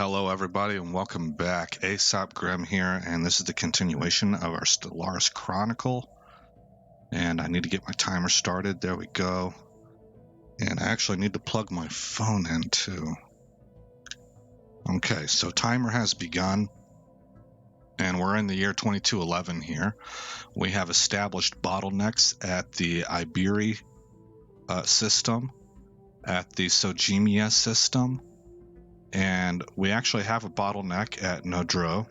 Hello everybody and welcome back. Aesop Grim here, and this is the continuation of our Stellaris Chronicle. And I need to get my timer started. There we go. And I actually need to plug my phone in too. Okay, so timer has begun. And we're in the year 2211 here. We have established bottlenecks at the Iberi system, at the Sojimia system, and we actually have a bottleneck at Nodro,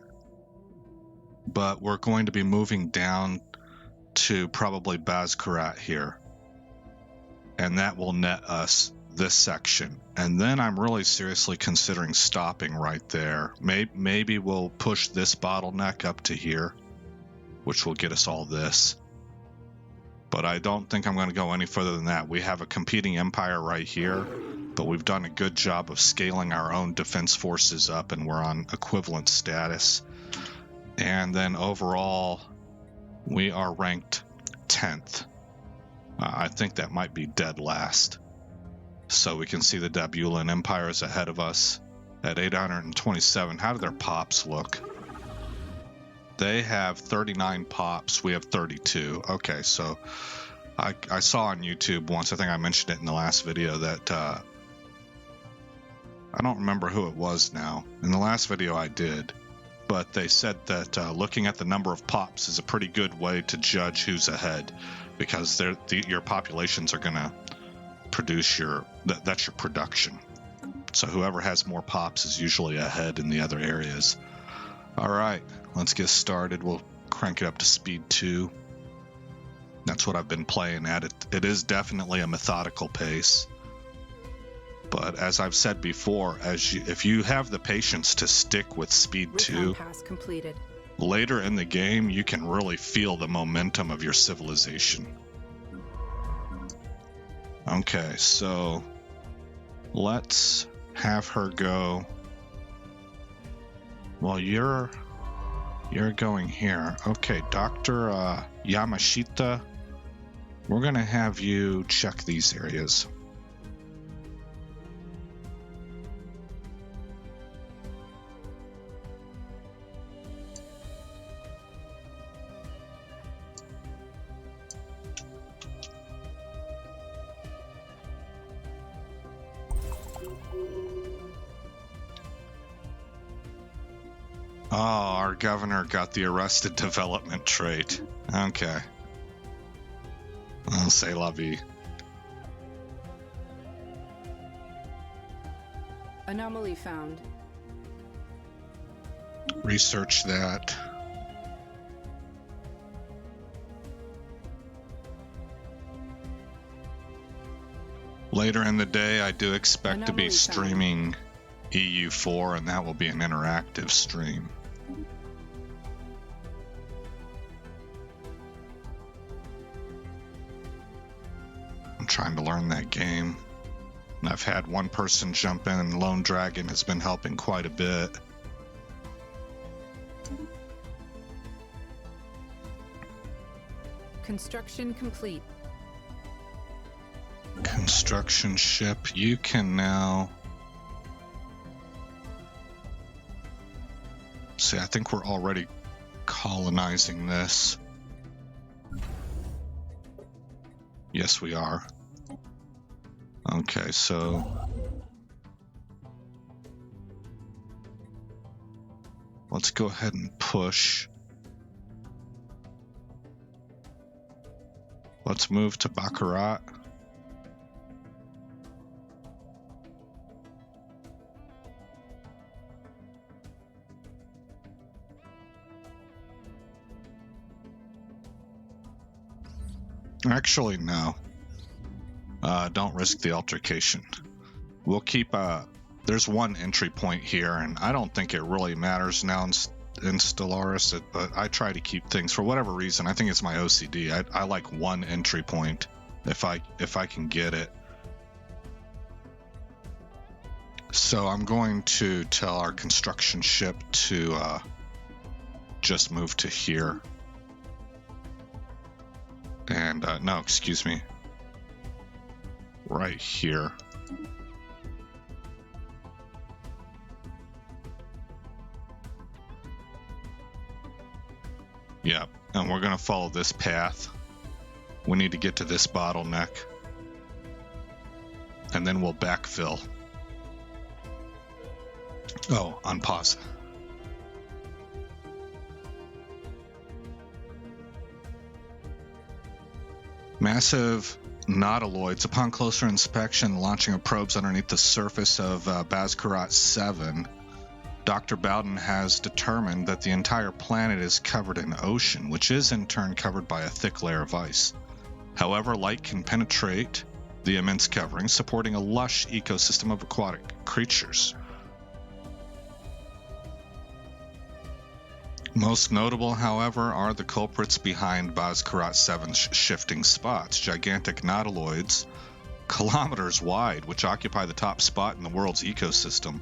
but we're going to be moving down to probably Bazkarat here, and that will net us this section. And then I'm really seriously considering stopping right there. Maybe we'll push this bottleneck up to here, which will get us all this, but I don't think I'm going to go any further than that. We have a competing empire right here, but we've done a good job of scaling our own defense forces up, and we're on equivalent status. And then overall, we are ranked 10th. I think that might be dead last. So we can see the Dabulan Empire is ahead of us at 827. How do their pops look? They have 39 pops. We have 32. Okay, so I saw on YouTube once, I think I mentioned it in the last video, that I don't remember who it was now. In the last video I did, but they said that looking at the number of pops is a pretty good way to judge who's ahead, because your populations are going to produce that's your production. So whoever has more pops is usually ahead in the other areas. All right, let's get started. We'll crank it up to speed 2. That's what I've been playing at. It is definitely a methodical pace. But as I've said before, if you have the patience to stick with speed 2, later in the game you can really feel the momentum of your civilization. Okay, so let's have her go. Well, you're going here. Okay, Dr. Yamashita, we're going to have you check these areas. Oh, our governor got the arrested development trait. Okay. I'll say la vie. Anomaly found. Research that. Later in the day, I do expect to be streaming EU4, and that will be an interactive stream. I'm trying to learn that game, and I've had one person jump in, and Lone Dragon has been helping quite a bit. Construction complete. Construction ship, you can now... See, I think we're already colonizing this. Yes, we are. Okay, so let's go ahead and push. Let's move to Bazkarat. Actually, no. Don't risk the altercation. We'll keep there's one entry point here, and I don't think it really matters now in Stellaris, but I try to keep things, for whatever reason, I think it's my OCD. I like one entry point if I can get it. So I'm going to tell our construction ship to just move to here. And no, excuse me, right here. Yeah, and we're going to follow this path. We need to get to this bottleneck. And then we'll backfill. Oh, unpause. Massive nautiloids. Upon closer inspection, launching of probes underneath the surface of Bazkarat 7, Dr. Bowden has determined that the entire planet is covered in ocean, which is in turn covered by a thick layer of ice. However, light can penetrate the immense covering, supporting a lush ecosystem of aquatic creatures. Most notable, however, are the culprits behind Bazkarat 7's shifting spots, gigantic nautiloids, kilometers wide, which occupy the top spot in the world's ecosystem,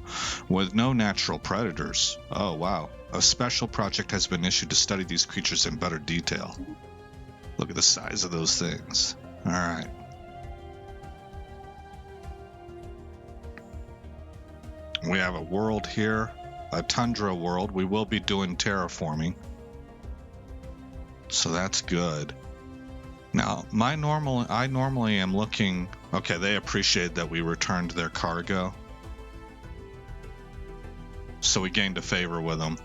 with no natural predators. Oh, wow. A special project has been issued to study these creatures in better detail. Look at the size of those things. All right. We have a world here, a tundra world. We will be doing terraforming, so that's good. Now, I normally am looking. Okay, they appreciate that we returned their cargo, so we gained a favor with them.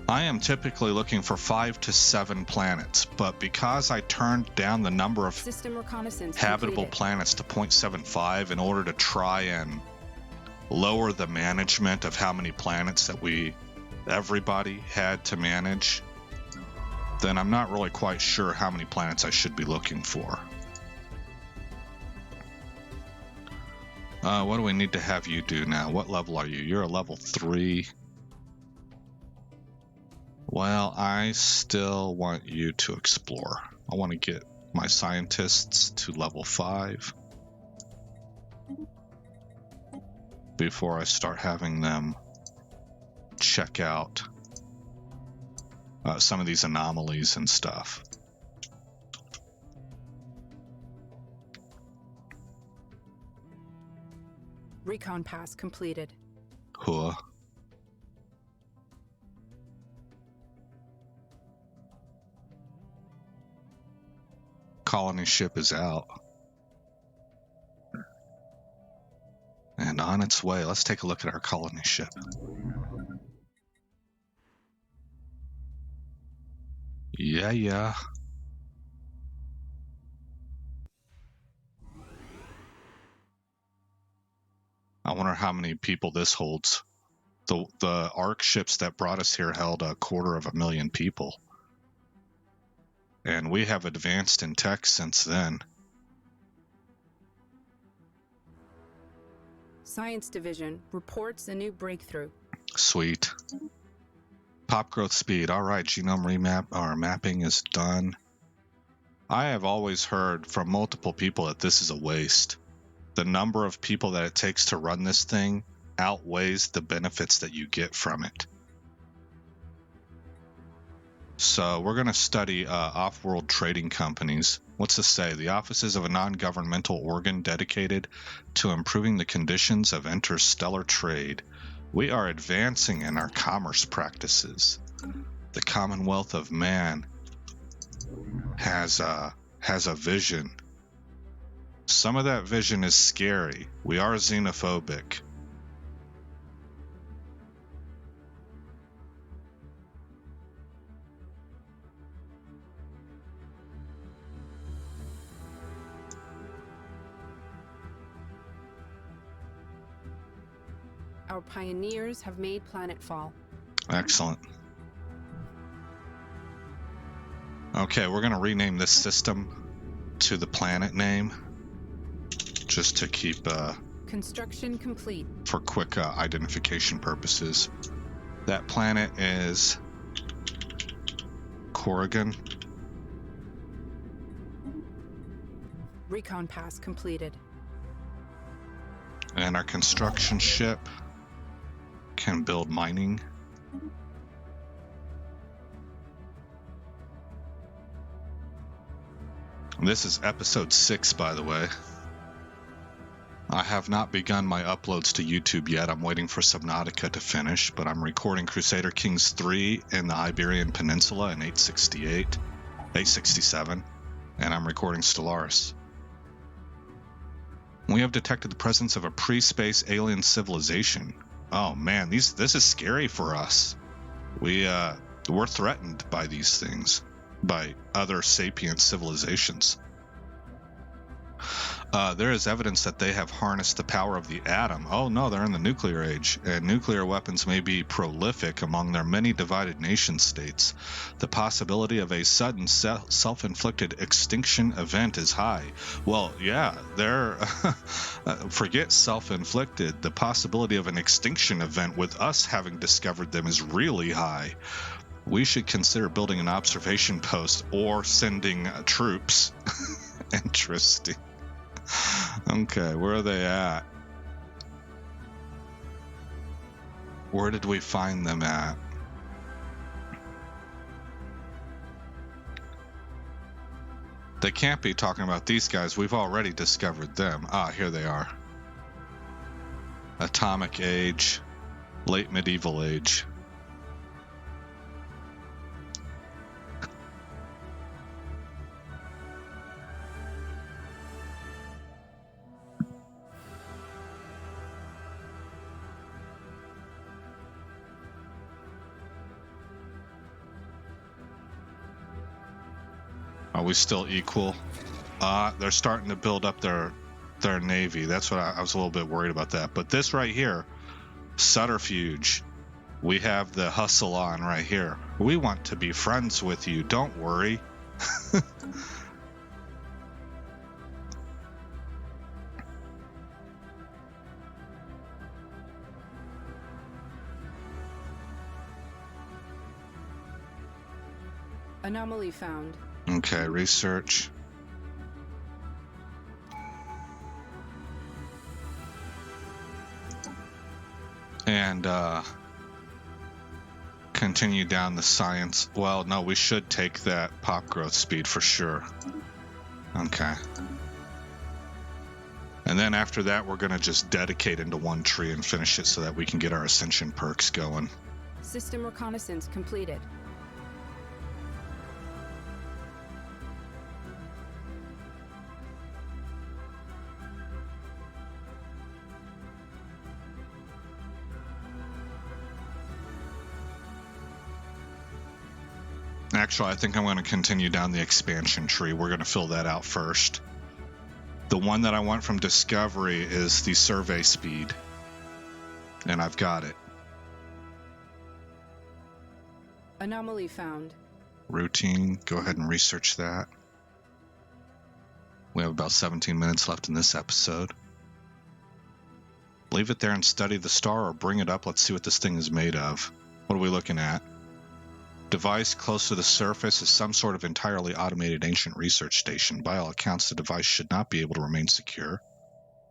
I am typically looking for 5 to 7 planets, but because I turned down the number of System reconnaissance habitable completed. planets to 0.75 in order to try and lower the management of how many planets that everybody had to manage, then I'm not really quite sure how many planets I should be looking for. What do we need to have you do now? What level are you? You're a level 3. Well, I still want you to explore. I want to get my scientists to level 5 before I start having them check out some of these anomalies and stuff. Recon pass completed. Huh. Colony ship is out and on its way. Let's take a look at our colony ship. Yeah. I wonder how many people this holds. The ARC ships that brought us here held 250,000 people. And we have advanced in tech since then. Science Division reports a new breakthrough. Sweet. Pop growth speed. All right, genome mapping is done. I have always heard from multiple people that this is a waste. The number of people that it takes to run this thing outweighs the benefits that you get from it. So we're going to study off-world trading companies. What's this say? The offices of a non-governmental organ dedicated to improving the conditions of interstellar trade. We are advancing in our commerce practices. The Commonwealth of Man has a vision. Some of that vision is scary. We are xenophobic. Our pioneers have made planetfall. Excellent. Okay, we're going to rename this system to the planet name, just to keep Construction complete. for quick identification purposes. That planet is Corrigan. Recon pass completed. And our construction ship can build mining. This is episode 6, by the way. I have not begun my uploads to YouTube yet. I'm waiting for Subnautica to finish, but I'm recording Crusader Kings 3 in the Iberian Peninsula in 867, and I'm recording Stellaris. We have detected the presence of a pre-space alien civilization. Oh man, this is scary for us. We're threatened by these things, by other sapient civilizations. There is evidence that they have harnessed the power of the atom. Oh no, they're in the nuclear age, and nuclear weapons may be prolific among their many divided nation states. The possibility of a sudden self-inflicted extinction event is high. Well, yeah, they're forget self-inflicted. The possibility of an extinction event with us having discovered them is really high. We should consider building an observation post or sending troops. Interesting. Okay, where are they at? Where did we find them at? They can't be talking about these guys. We've already discovered them. Ah, here they are. Atomic Age, Late Medieval Age. Are we still equal? They're starting to build up their navy. That's what I was a little bit worried about that. But this right here, Subterfuge, we have the hustle on right here. We want to be friends with you. Don't worry. Anomaly found. Okay, research. And continue down the science. Well, no, we should take that pop growth speed for sure. Okay. And then after that, we're going to just dedicate into one tree and finish it so that we can get our ascension perks going. System reconnaissance completed. Actually, I think I'm going to continue down the expansion tree. We're going to fill that out first. The one that I want from Discovery is the survey speed. And I've got it. Anomaly found. Routine, go ahead and research that. We have about 17 minutes left in this episode. Leave it there and study the star, or bring it up. Let's see what this thing is made of. What are we looking at? Device close to the surface is some sort of entirely automated ancient research station. By all accounts, the device should not be able to remain secure,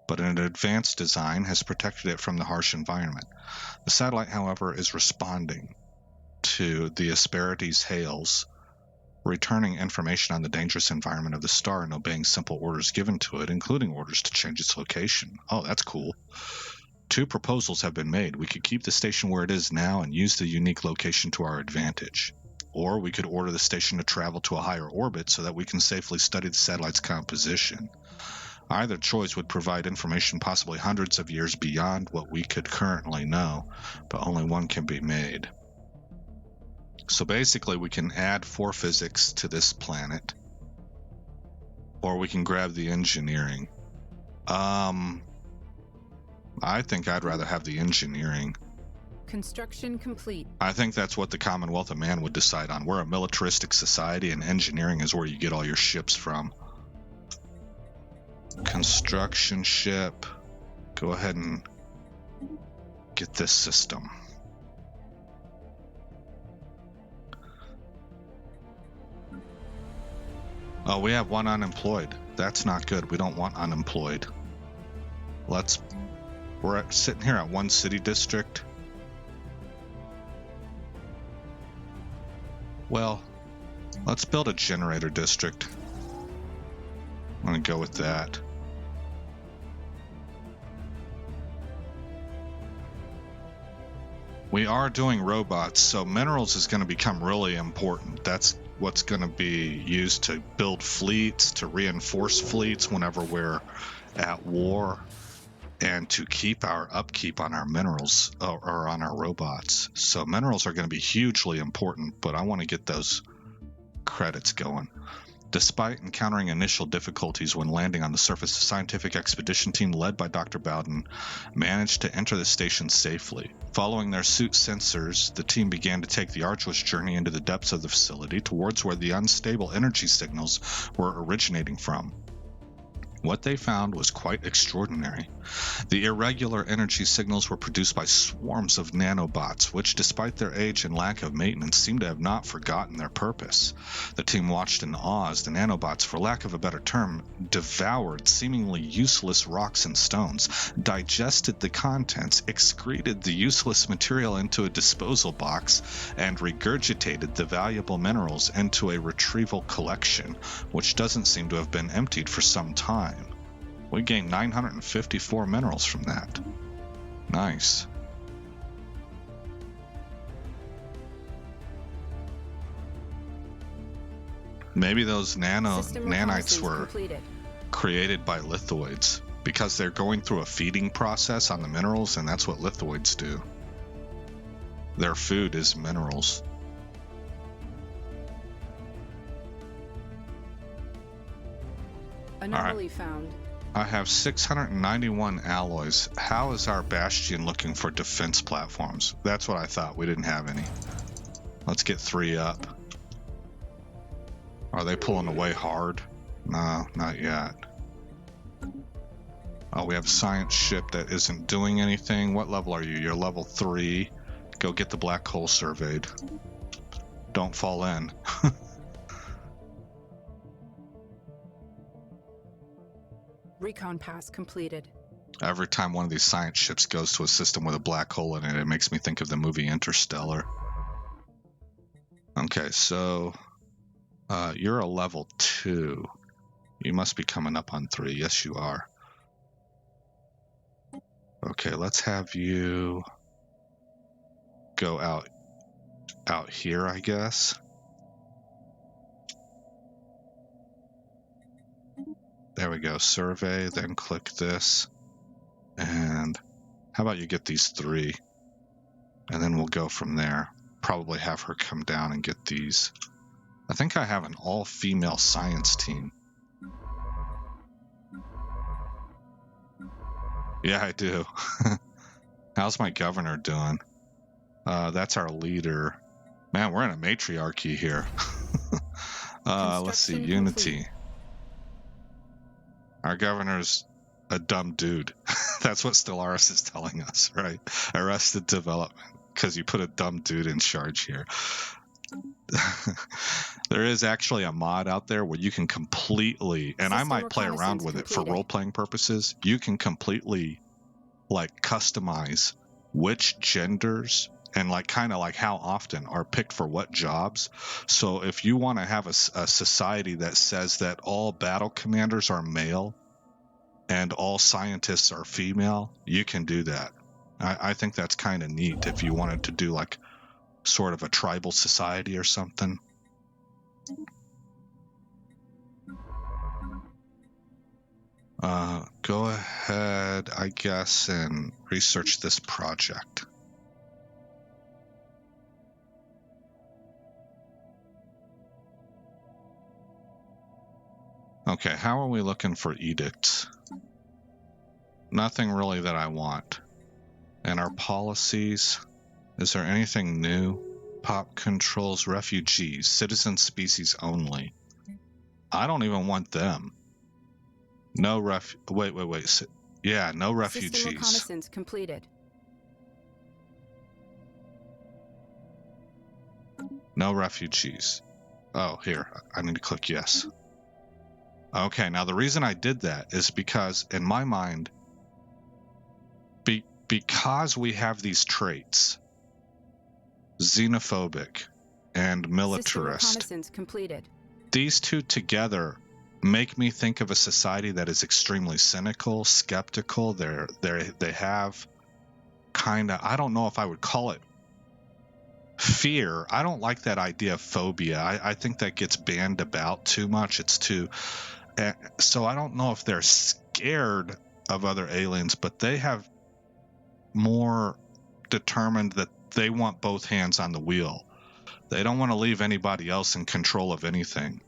but an advanced design has protected it from the harsh environment. The satellite, however, is responding to the Asperities' hails, returning information on the dangerous environment of the star and obeying simple orders given to it, including orders to change its location. Oh, that's cool. 2 proposals have been made. We could keep the station where it is now and use the unique location to our advantage. Or we could order the station to travel to a higher orbit so that we can safely study the satellite's composition. Either choice would provide information possibly hundreds of years beyond what we could currently know, but only one can be made. So basically we can add 4 physics to this planet, or we can grab the engineering. I think I'd rather have the engineering. Construction complete. I think that's what the Commonwealth of Man would decide on. We're a militaristic society, and engineering is where you get all your ships from. Construction ship. Go ahead and get this system. Oh, we have 1 unemployed. That's not good. We don't want unemployed. We're sitting here at 1 city district. Well, let's build a generator district. I'm gonna go with that. We are doing robots, so minerals is going to become really important. That's what's going to be used to build fleets, to reinforce fleets whenever we're at war, and to keep our upkeep on our minerals or on our robots. So minerals are going to be hugely important, but I want to get those credits going. Despite encountering initial difficulties when landing on the surface, the scientific expedition team led by Dr. Bowden managed to enter the station safely. Following their suit sensors, the team began to take the arduous journey into the depths of the facility towards where the unstable energy signals were originating from. What they found was quite extraordinary. The irregular energy signals were produced by swarms of nanobots, which, despite their age and lack of maintenance, seemed to have not forgotten their purpose. The team watched in awe as the nanobots, for lack of a better term, devoured seemingly useless rocks and stones, digested the contents, excreted the useless material into a disposal box, and regurgitated the valuable minerals into a retrieval collection, which doesn't seem to have been emptied for some time. We gained 954 minerals from that. Nice. Maybe those nanites were created by lithoids because they're going through a feeding process on the minerals, and that's what lithoids do. Their food is minerals. Anomaly found. I have 691 alloys. How is our Bastion looking for defense platforms? That's what I thought. We didn't have any. Let's get 3 up. Are they pulling away hard? No, not yet. Oh, we have a science ship that isn't doing anything. What level are you? You're level 3. Go get the black hole surveyed. Don't fall in. Recon pass completed. Every time one of these science ships goes to a system with a black hole in it, it makes me think of the movie Interstellar. Okay, so you're a level 2. You must be coming up on 3. Yes, you are. Okay, let's have you go out here, I guess. There we go. Survey, then click this. And how about you get these 3? And then we'll go from there. Probably have her come down and get these. I think I have an all-female science team. Yeah, I do. How's my governor doing? That's our leader. Man, we're in a matriarchy here. Let's see, Unity. Our governor's a dumb dude. That's what Stellaris is telling us, right? Arrested development, because you put a dumb dude in charge here. There is actually a mod out there where you can completely, and I might play around with it for role-playing purposes, you can completely like customize which genders and like kind of like how often are picked for what jobs. So if you want to have a society that says that all battle commanders are male and all scientists are female, you can do that. I think that's kind of neat if you wanted to do like sort of a tribal society or something. Go ahead, I guess, and research this project. Okay, how are we looking for edicts? Nothing really that I want. And our policies, is there anything new? Pop controls, refugees, citizen species only. I don't even want them. No wait. Yeah, no refugees. System reconnaissance completed. No refugees. Oh, here. I need to click yes. Okay, now the reason I did that is because, in my mind, because we have these traits, xenophobic and militarist, completed. These two together make me think of a society that is extremely cynical, skeptical. They have kind of, I don't know if I would call it fear. I don't like that idea of phobia. I think that gets banned about too much. It's too. So I don't know if they're scared of other aliens, but they have more determined that they want both hands on the wheel. They don't want to leave anybody else in control of anything.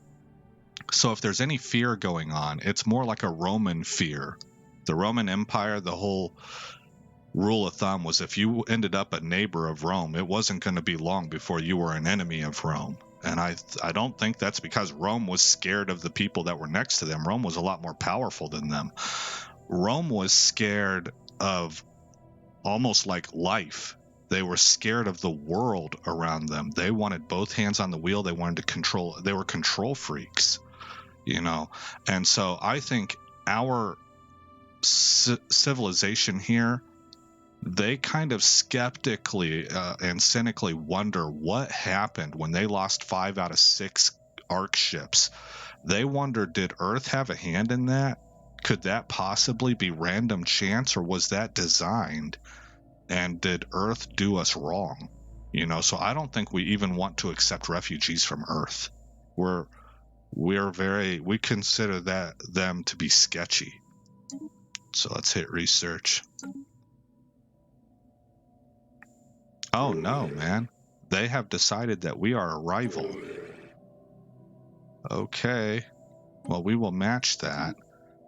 So if there's any fear going on, it's more like a Roman fear. The Roman Empire, the whole rule of thumb was if you ended up a neighbor of Rome, it wasn't going to be long before you were an enemy of Rome. And I don't think that's because Rome was scared of the people that were next to them. Rome was a lot more powerful than them. Rome was scared of almost like life. They were scared of the world around them. They wanted both hands on the wheel. They wanted to control. They were control freaks, you know. And so I think our civilization here, they kind of skeptically and cynically wonder what happened when they lost 5 out of 6 arc ships. They wonder, did Earth have a hand in that? Could that possibly be random chance, or was that designed? And did Earth do us wrong? You know, so I don't think we even want to accept refugees from Earth. We consider them to be sketchy. So let's hit research. Oh no, man. They have decided that we are a rival. Okay. Well, we will match that.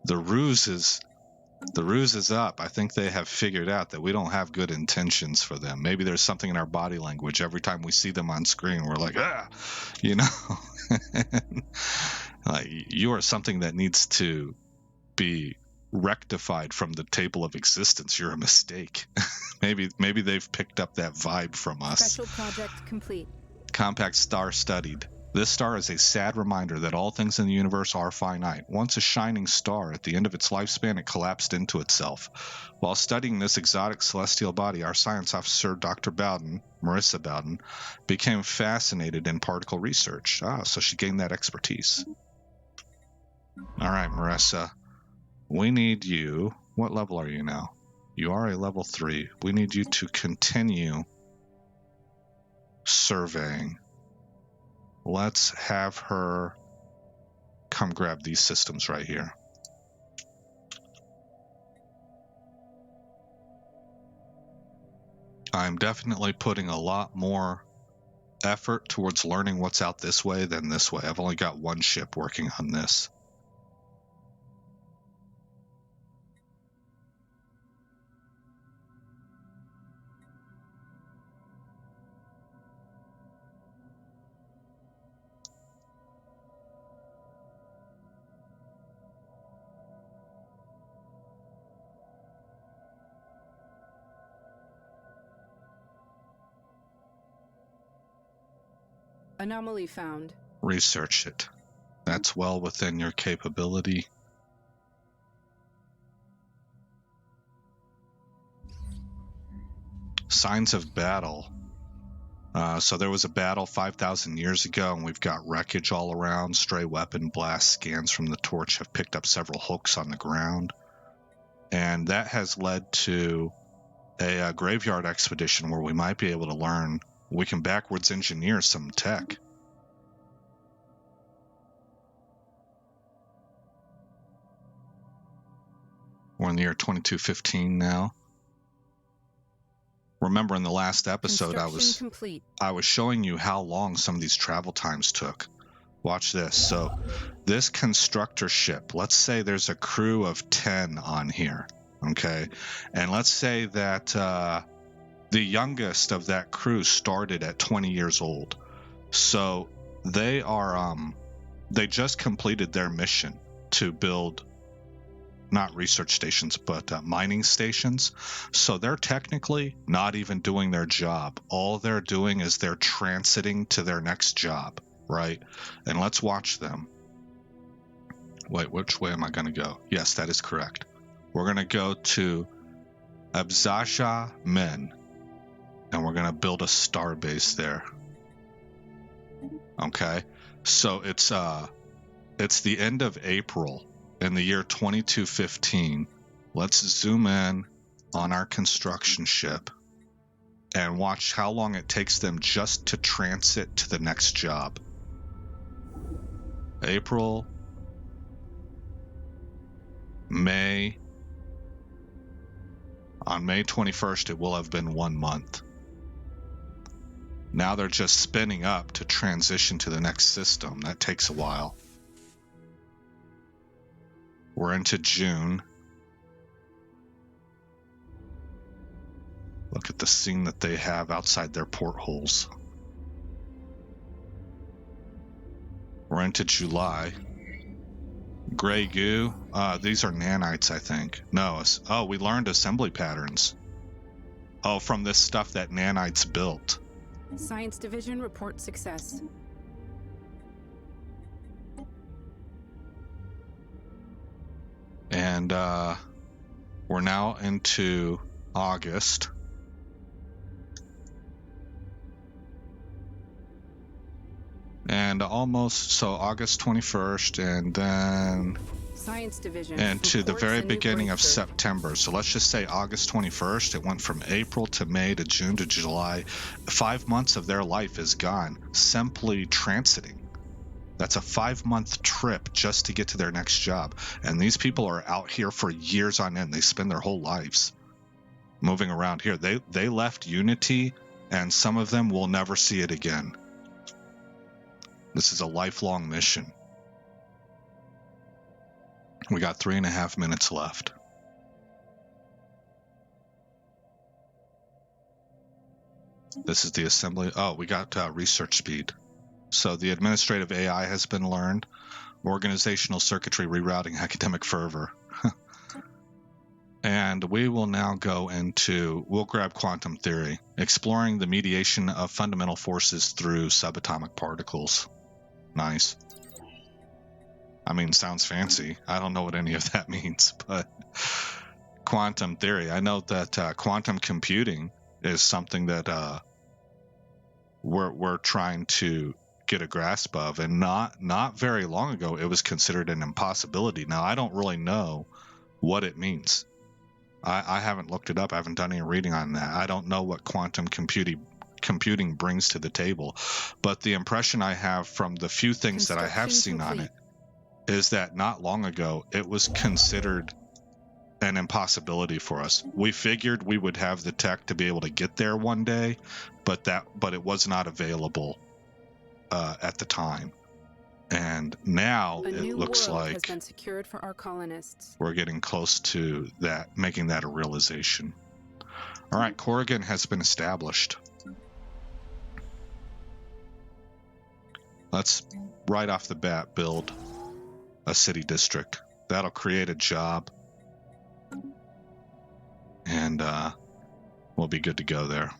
The ruse is up. I think they have figured out that we don't have good intentions for them. Maybe there's something in our body language. Every time we see them on screen, we're like, you know. Like, you are something that needs to be rectified from the table of existence. You're a mistake. maybe they've picked up that vibe from us. Special project complete. Compact star studied. This star is a sad reminder that all things in the universe are finite. Once a shining star, at the end of its lifespan, it collapsed into itself. While studying this exotic celestial body, our science officer, Dr. Bowden, Marissa Bowden, became fascinated in particle research. So she gained that expertise. All right, Marissa. We need you. What level are you now? You are a level 3. We need you to continue surveying. Let's have her come grab these systems right here. I'm definitely putting a lot more effort towards learning what's out this way than this way. I've only got one ship working on this. Anomaly found. Research it. That's well within your capability. Signs of battle. So there was a battle 5,000 years ago, and we've got wreckage all around. Stray weapon blast scans from the torch have picked up several hooks on the ground. And that has led to a graveyard expedition where we might be able to learn. We can backwards engineer some tech. We're in the year 2215 now. Remember in the last episode I was showing you how long some of these travel times took. Watch this. So this constructor ship, let's say there's a crew of 10 on here, okay? And let's say that the youngest of that crew started at 20 years old. So they are they just completed their mission to build not research stations, but mining stations. So they're technically not even doing their job. All they're doing is they're transiting to their next job, right? And let's watch them. Wait, which way am I going to go? Yes, that is correct. We're going to go to Abzaja Men, and we're going to build a star base there. Okay, so it's the end of April in the year 2215. Let's zoom in on our construction ship, and watch how long it takes them just to transit to the next job. April, May. On May 21st, it will have been 1 month. Now they're just spinning up to transition to the next system. That takes a while. We're into June. Look at the scene that they have outside their portholes. We're into July. Gray goo. These are nanites, I think. No. Oh, we learned assembly patterns. Oh, from this stuff that nanites built. Science Division report success. And we're now into August. And almost, so August 21st, and then Science Division and to the very reports a new beginning of breakthrough. September. So let's just say August 21st. It went from April to May to June to July. 5 months of their life is gone simply transiting. That's a 5-month trip just to get to their next job. And these people are out here for years on end. They spend their whole lives moving around here. They left Unity, and some of them will never see it again. This is a lifelong mission. We got 3.5 minutes left. This is the assembly. Oh, we got research speed. So the administrative AI has been learned. Organizational circuitry rerouting, academic fervor. And we will now go into, we'll grab quantum theory, exploring the mediation of fundamental forces through subatomic particles. Nice. I mean, sounds fancy. I don't know what any of that means, but quantum theory. I know that quantum computing is something that we're trying to get a grasp of, and not very long ago it was considered an impossibility. Now I don't really know what it means. I haven't looked it up. I haven't done any reading on that. I don't know what quantum computing brings to the table, but the impression I have from the few things that I have seen on it is that not long ago it was considered an impossibility for us. We figured we would have the tech to be able to get there one day, but it was not available at the time. And now it looks like has been secured for our colonists. We're getting close to that, making that a realization. All right, Corrigan has been established. Let's right off the bat build a city district. That'll create a job, and we'll be good to go there.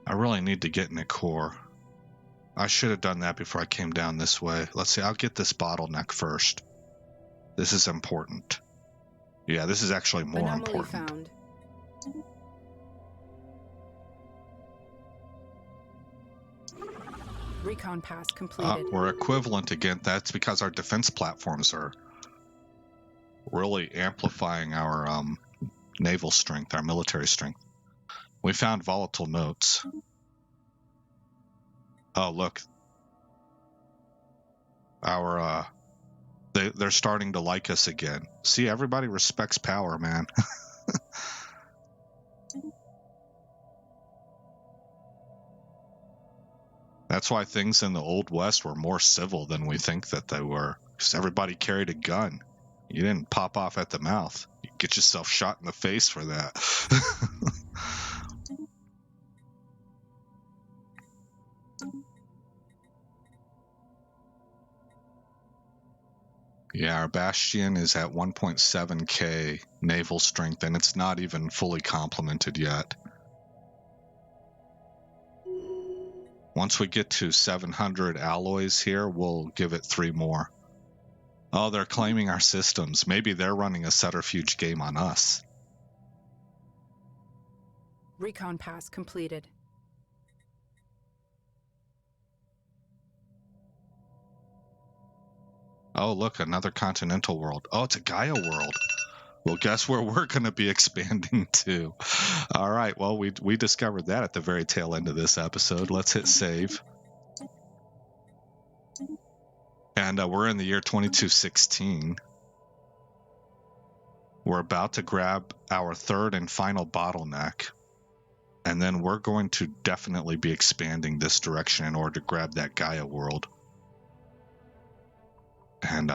I really need to get in a core. I should have done that before I came down this way. Let's see, I'll get this bottleneck first. This is important. Yeah, this is actually more Anomaly important. Found. Recon pass completed. We're equivalent again. That's because our defense platforms are really amplifying our naval strength, our military strength. We found volatile notes. Oh, look. They're starting to like us again. See, everybody respects power, man. That's why things in the Old West were more civil than we think that they were. Because everybody carried a gun. You didn't pop off at the mouth. You get yourself shot in the face for that. Yeah, our Bastion is at 1.7k naval strength, and it's not even fully complemented yet. Once we get to 700 alloys here, we'll give it 3 more. Oh, they're claiming our systems. Maybe they're running a subterfuge game on us. Recon pass completed. Oh, look, another continental world. Oh, it's a Gaia world. Well, guess where we're going to be expanding to? All right, well, we discovered that at the very tail end of this episode. Let's hit save. And we're in the year 2216. We're about to grab our third and final bottleneck. And then we're going to definitely be expanding this direction in order to grab that Gaia world. And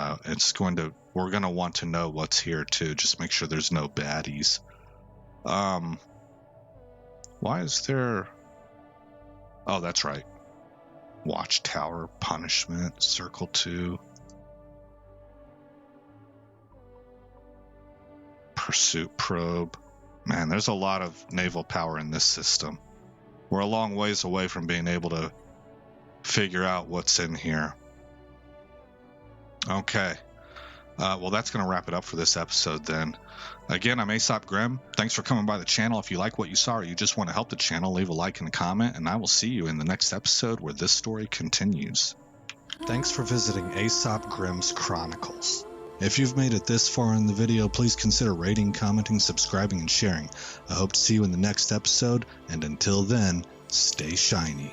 we're going to want to know what's here too. Just make sure there's no baddies. Why is there... Oh, that's right. Watchtower, punishment, circle 2. Pursuit probe. Man, there's a lot of naval power in this system. We're a long ways away from being able to figure out what's in here. Okay. Well, that's going to wrap it up for this episode then. Again, I'm Aesop Grimm. Thanks for coming by the channel. If you like what you saw or you just want to help the channel, leave a like and a comment, and I will see you in the next episode where this story continues. Thanks for visiting Aesop Grimm's Chronicles. If you've made it this far in the video, please consider rating, commenting, subscribing, and sharing. I hope to see you in the next episode, and until then, stay shiny.